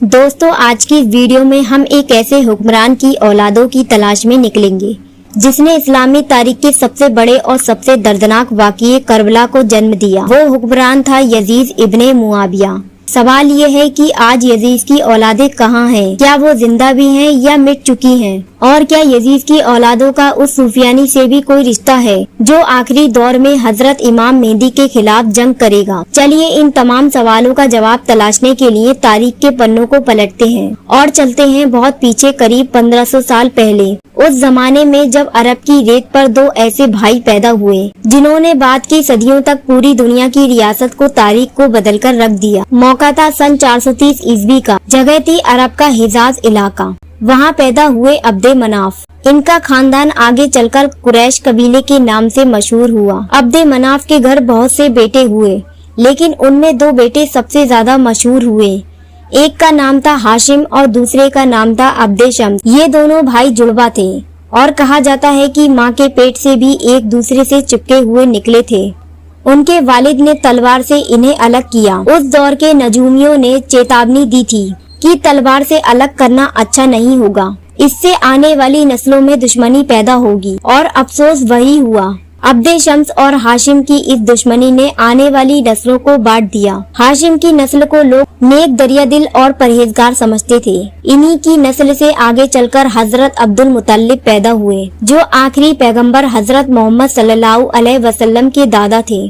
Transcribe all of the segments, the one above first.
दोस्तों, आज की वीडियो में हम एक ऐसे हुक्मरान की औलादों की तलाश में निकलेंगे जिसने इस्लामी तारीख के सबसे बड़े और सबसे दर्दनाक वाक़ये करबला को जन्म दिया। वो हुक्मरान था यजीद इब्ने मुआविया। सवाल ये है कि आज यजीद की औलादें कहाँ हैं? क्या वो जिंदा भी हैं या मिट चुकी हैं? और क्या यजीद की औलादों का उस सूफियानी से भी कोई रिश्ता है जो आखिरी दौर में हजरत इमाम मेहदी के खिलाफ जंग करेगा? चलिए इन तमाम सवालों का जवाब तलाशने के लिए तारीख के पन्नों को पलटते हैं और चलते हैं बहुत पीछे, करीब 1500 साल पहले। उस जमाने में जब अरब की रेत पर दो ऐसे भाई पैदा हुए जिन्होंने बाद की सदियों तक पूरी दुनिया की रियासत को, तारीख को बदल कर रख दिया। मौका था सन 430 ईस्वी का। जगह थी अरब का हिजाज इलाका। वहाँ पैदा हुए अब्दे मनाफ। इनका खानदान आगे चलकर कुरैश कबीले के नाम से मशहूर हुआ। अब्दे मनाफ के घर बहुत से बेटे हुए, लेकिन उनमें दो बेटे सबसे ज्यादा मशहूर हुए। एक का नाम था हाशिम और दूसरे का नाम था अब्दे शम्स। ये दोनों भाई जुड़वा थे और कहा जाता है कि माँ के पेट से भी एक दूसरे से चिपके हुए निकले थे। उनके वालिद ने तलवार से इन्हें अलग किया। उस दौर के नजूमियों ने चेतावनी दी थी कि तलवार से अलग करना अच्छा नहीं होगा, इससे आने वाली नस्लों में दुश्मनी पैदा होगी। और अफसोस वही हुआ। अब्दे शम्स और हाशिम की इस दुश्मनी ने आने वाली नस्लों को बांट दिया। हाशिम की नस्ल को लोग नेक, दरिया दिल और परहेजगार समझते थे। इन्हीं की नस्ल से आगे चलकर हजरत अब्दुल मुतल्लिब पैदा हुए, जो आखिरी पैगंबर हजरत मोहम्मद सल्लल्लाहु अलैहि वसल्लम के दादा थे।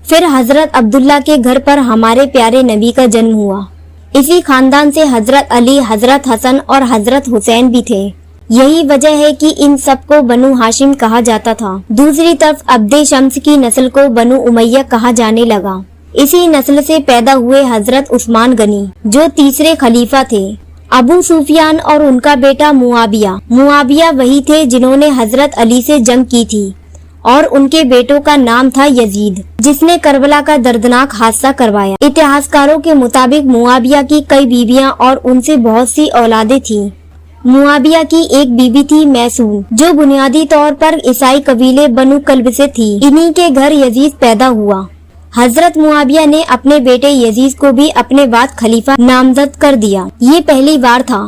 फिर हजरत अब्दुल्ला के घर पर हमारे प्यारे नबी का जन्म हुआ। इसी खानदान से हजरत अली, हजरत हसन और हजरत हुसैन भी थे। यही वजह है कि इन सबको बनु हाशिम कहा जाता था। दूसरी तरफ अब्दे शम्स की नस्ल को बनु उमैया कहा जाने लगा। इसी नस्ल से पैदा हुए हजरत उस्मान गनी, जो तीसरे खलीफा थे। अबू सुफियान और उनका बेटा मुआविया। मुआविया वही थे जिन्होंने हजरत अली से जंग की थी और उनके बेटों का नाम था यजीद, जिसने करबला का दर्दनाक हादसा करवाया। इतिहासकारों के मुताबिक मुआविया की कई बीवियां और उनसे बहुत सी औलादें थीं। मुआविया की एक बीबी थी मैसून, जो बुनियादी तौर पर ईसाई कबीले बनु कल्ब से थी। इन्हीं के घर यजीद पैदा हुआ। हजरत मुआविया ने अपने बेटे यजीद को भी अपने बाद खलीफा नामजद कर दिया। ये पहली बार था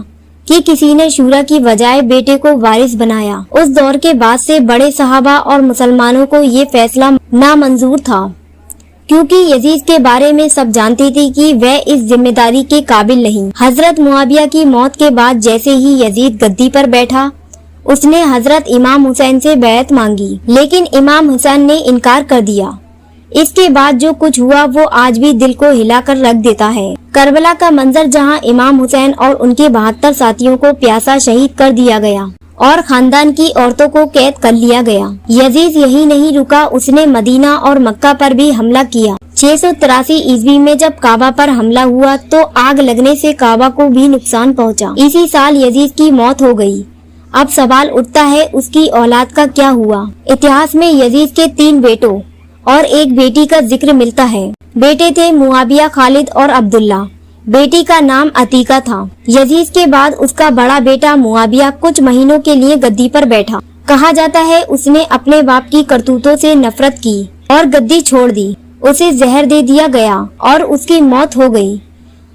कि किसी ने शूरा की बजाय बेटे को वारिस बनाया। उस दौर के बाद से बड़े सहाबा और मुसलमानों को ये फैसला नामंजूर था, क्योंकि यजीद के बारे में सब जानते थे कि वह इस जिम्मेदारी के काबिल नहीं। हजरत मुआविया की मौत के बाद जैसे ही यजीद गद्दी पर बैठा, उसने हजरत इमाम हुसैन से बैत मांगी, लेकिन इमाम हुसैन ने इनकार कर दिया। इसके बाद जो कुछ हुआ वो आज भी दिल को हिलाकर रख देता है। करबला का मंजर, जहां इमाम हुसैन और उनके 72 साथियों को प्यासा शहीद कर दिया गया और खानदान की औरतों को कैद कर लिया गया। यजीद यही नहीं रुका, उसने मदीना और मक्का पर भी हमला किया। 683 ईस्वी में जब काबा पर हमला हुआ तो आग लगने से काबा को भी नुकसान पहुंचा। इसी साल यजीद की मौत हो गई। अब सवाल उठता है, उसकी औलाद का क्या हुआ? इतिहास में यजीद के 3 बेटों और एक बेटी का जिक्र मिलता है। बेटे थे मुआविया, खालिद और अब्दुल्ला। बेटी का नाम अतीका था। यजीद के बाद उसका बड़ा बेटा मुआविया कुछ महीनों के लिए गद्दी पर बैठा। कहा जाता है उसने अपने बाप की करतूतों से नफरत की और गद्दी छोड़ दी। उसे जहर दे दिया गया और उसकी मौत हो गई।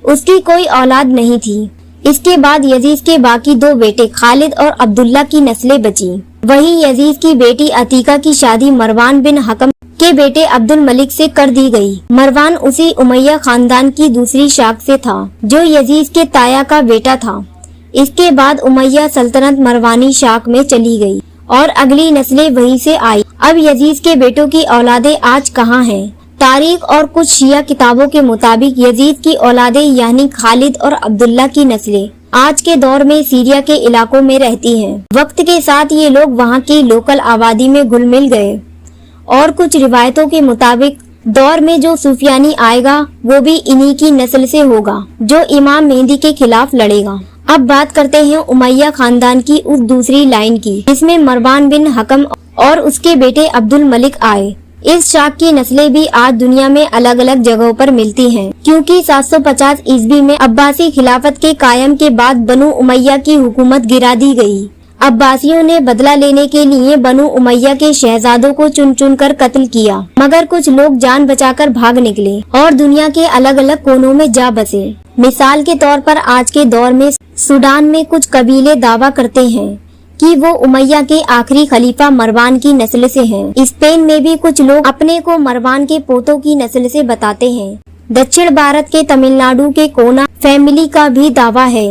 उसकी कोई औलाद नहीं थी। इसके बाद यजीद के बाकी 2 बेटे खालिद और अब्दुल्ला की नस्लें बची। वहीं यजीद की बेटी अतीका की शादी मरवान बिन हकम के बेटे अब्दुल मलिक से कर दी गई। मरवान उसी उमैया खानदान की दूसरी शाख से था, जो यजीद के ताया का बेटा था। इसके बाद उमैया सल्तनत मरवानी शाख में चली गई और अगली नस्लें वहीं से आई। अब यजीद के बेटों की औलादें आज कहाँ हैं? तारीख और कुछ शिया किताबों के मुताबिक यजीद की औलादें यानी खालिद और अब्दुल्ला की नस्लें आज के दौर में सीरिया के इलाकों में रहती हैं। वक्त के साथ ये लोग वहाँ की लोकल आबादी में घुल मिल गए और कुछ रिवायतों के मुताबिक दौर में जो सूफियानी आएगा वो भी इन्हीं की नस्ल से होगा, जो इमाम मेहदी के खिलाफ लड़ेगा। अब बात करते हैं उमैया खानदान की उस दूसरी लाइन की, जिसमें मरवान बिन हकम और उसके बेटे अब्दुल मलिक आए। इस शाख की नस्लें भी आज दुनिया में अलग अलग जगहों पर मिलती हैं, क्योंकि 750 ईस्वी में अब्बासी खिलाफत के कायम के बाद बनु उमैया की हुकूमत गिरा दी गई। अब्बासियों ने बदला लेने के लिए बनु उमैया के शहजादों को चुन चुन कर कत्ल किया, मगर कुछ लोग जान बचाकर भाग निकले और दुनिया के अलग अलग कोनों में जा बसे। मिसाल के तौर पर आज के दौर में सूडान में कुछ कबीले दावा करते हैं कि वो उमैया के आखिरी खलीफा मरवान की नस्ल से हैं। स्पेन में भी कुछ लोग अपने को मरवान के पोतों की नस्ल से बताते हैं। दक्षिण भारत के तमिलनाडु के कोना फैमिली का भी दावा है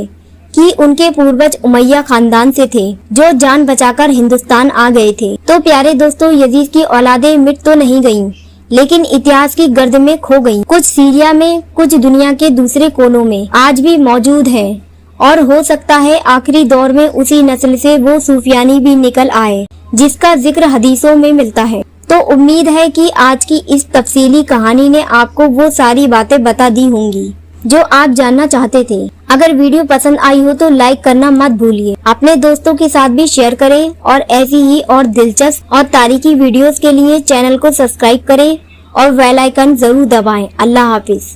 कि उनके पूर्वज उमैया खानदान से थे, जो जान बचाकर हिंदुस्तान आ गए थे। तो प्यारे दोस्तों, यजीद की औलादें मिट तो नहीं गयीं, लेकिन इतिहास की गर्द में खो गयीं। कुछ सीरिया में, कुछ दुनिया के दूसरे कोनों में आज भी मौजूद है, और हो सकता है आखिरी दौर में उसी नस्ल से वो सूफियानी भी निकल आए जिसका जिक्र हदीसों में मिलता है। तो उम्मीद है कि आज की इस तफसीली कहानी ने आपको वो सारी बातें बता दी होंगी जो आप जानना चाहते थे। अगर वीडियो पसंद आई हो तो लाइक करना मत भूलिए, अपने दोस्तों के साथ भी शेयर करें, और ऐसी ही और दिलचस्प और तारीखी वीडियोस के लिए चैनल को सब्सक्राइब करें और बेल आइकन जरूर दबाएं। अल्लाह हाफिज।